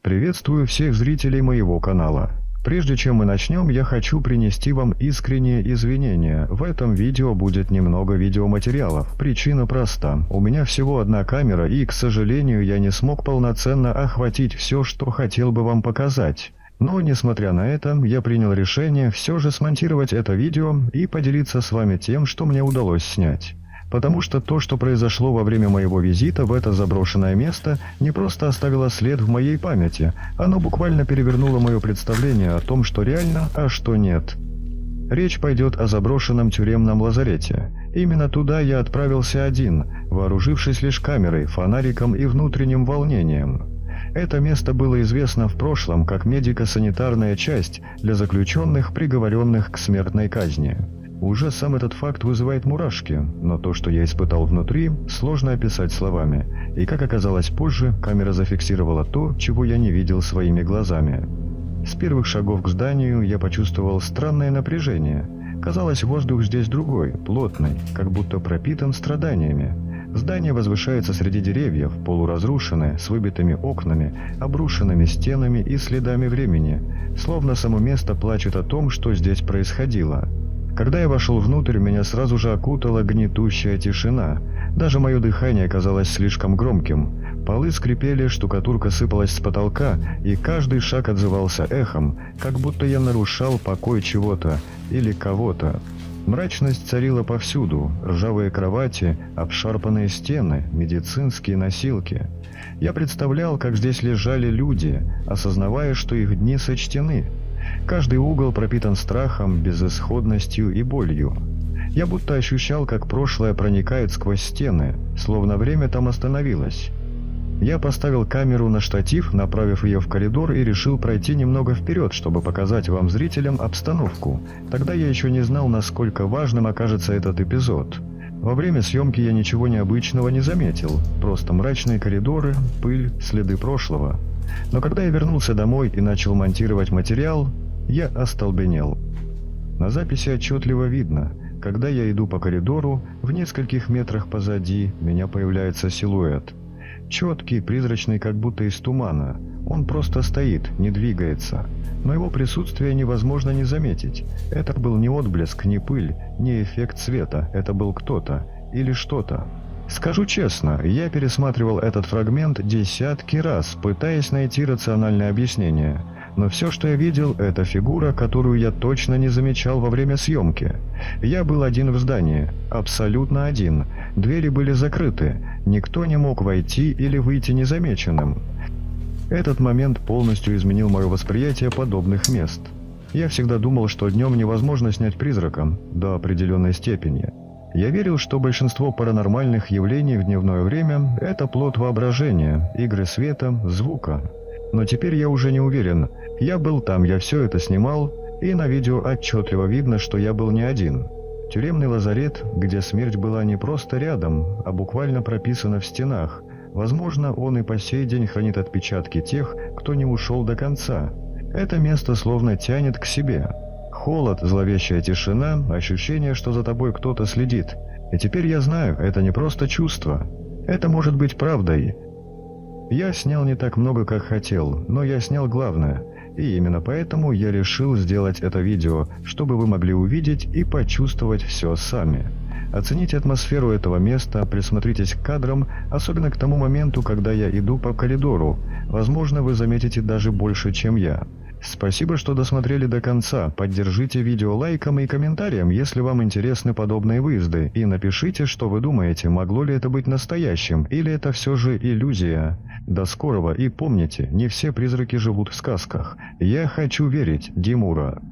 Приветствую всех зрителей моего канала. Прежде чем мы начнем, я хочу принести вам искренние извинения. В этом видео будет немного видеоматериалов. Причина проста. У меня всего одна камера, и, к сожалению, я не смог полноценно охватить все, что хотел бы вам показать. Но, несмотря на это, я принял решение все же смонтировать это видео и поделиться с вами тем, что мне удалось снять. Потому что то, что произошло во время моего визита в это заброшенное место, не просто оставило след в моей памяти, оно буквально перевернуло мое представление о том, что реально, а что нет. Речь пойдет о заброшенном тюремном лазарете. Именно туда я отправился один, вооружившись лишь камерой, фонариком и внутренним волнением. Это место было известно в прошлом как медико-санитарная часть для заключенных, приговоренных к смертной казни. Уже сам этот факт вызывает мурашки, но то, что я испытал внутри, сложно описать словами. И как оказалось позже, камера зафиксировала то, чего я не видел своими глазами. С первых шагов к зданию я почувствовал странное напряжение. Казалось, воздух здесь другой, плотный, как будто пропитан страданиями. Здание возвышается среди деревьев, полуразрушенное, с выбитыми окнами, обрушенными стенами и следами времени, словно само место плачет о том, что здесь происходило. Когда я вошел внутрь, меня сразу же окутала гнетущая тишина. Даже мое дыхание казалось слишком громким. Полы скрипели, штукатурка сыпалась с потолка, и каждый шаг отзывался эхом, как будто я нарушал покой чего-то или кого-то. Мрачность царила повсюду: ржавые кровати, обшарпанные стены, медицинские носилки. Я представлял, как здесь лежали люди, осознавая, что их дни сочтены. Каждый угол пропитан страхом, безысходностью и болью. Я будто ощущал, как прошлое проникает сквозь стены, словно время там остановилось. Я поставил камеру на штатив, направив ее в коридор, и решил пройти немного вперед, чтобы показать вам, зрителям, обстановку. Тогда я еще не знал, насколько важным окажется этот эпизод. Во время съемки я ничего необычного не заметил, просто мрачные коридоры, пыль, следы прошлого. Но когда я вернулся домой и начал монтировать материал, я остолбенел. На записи отчетливо видно, когда я иду по коридору, в нескольких метрах позади меня появляется силуэт. Четкий, призрачный, как будто из тумана. Он просто стоит, не двигается. Но его присутствие невозможно не заметить. Это был не отблеск, не пыль, не эффект света. Это был кто-то или что-то. Скажу честно, я пересматривал этот фрагмент десятки раз, пытаясь найти рациональное объяснение. Но все, что я видел, это фигура, которую я точно не замечал во время съемки. Я был один в здании, абсолютно один. Двери были закрыты, никто не мог войти или выйти незамеченным. Этот момент полностью изменил мое восприятие подобных мест. Я всегда думал, что днем невозможно снять призрака до определенной степени. Я верил, что большинство паранормальных явлений в дневное время – это плод воображения, игры света, звука. Но теперь я уже не уверен. Я был там, я все это снимал, и на видео отчетливо видно, что я был не один. Тюремный лазарет, где смерть была не просто рядом, а буквально прописана в стенах. Возможно, он и по сей день хранит отпечатки тех, кто не ушел до конца. Это место словно тянет к себе. Холод, зловещая тишина, ощущение, что за тобой кто-то следит. И теперь я знаю, это не просто чувство. Это может быть правдой. Я снял не так много, как хотел, но я снял главное. И именно поэтому я решил сделать это видео, чтобы вы могли увидеть и почувствовать все сами. Оцените атмосферу этого места, присмотритесь к кадрам, особенно к тому моменту, когда я иду по коридору. Возможно, вы заметите даже больше, чем я. Спасибо, что досмотрели до конца. Поддержите видео лайком и комментарием, если вам интересны подобные выезды, и напишите, что вы думаете, могло ли это быть настоящим, или это все же иллюзия. До скорого, и помните, не все призраки живут в сказках. Я хочу верить, Димура.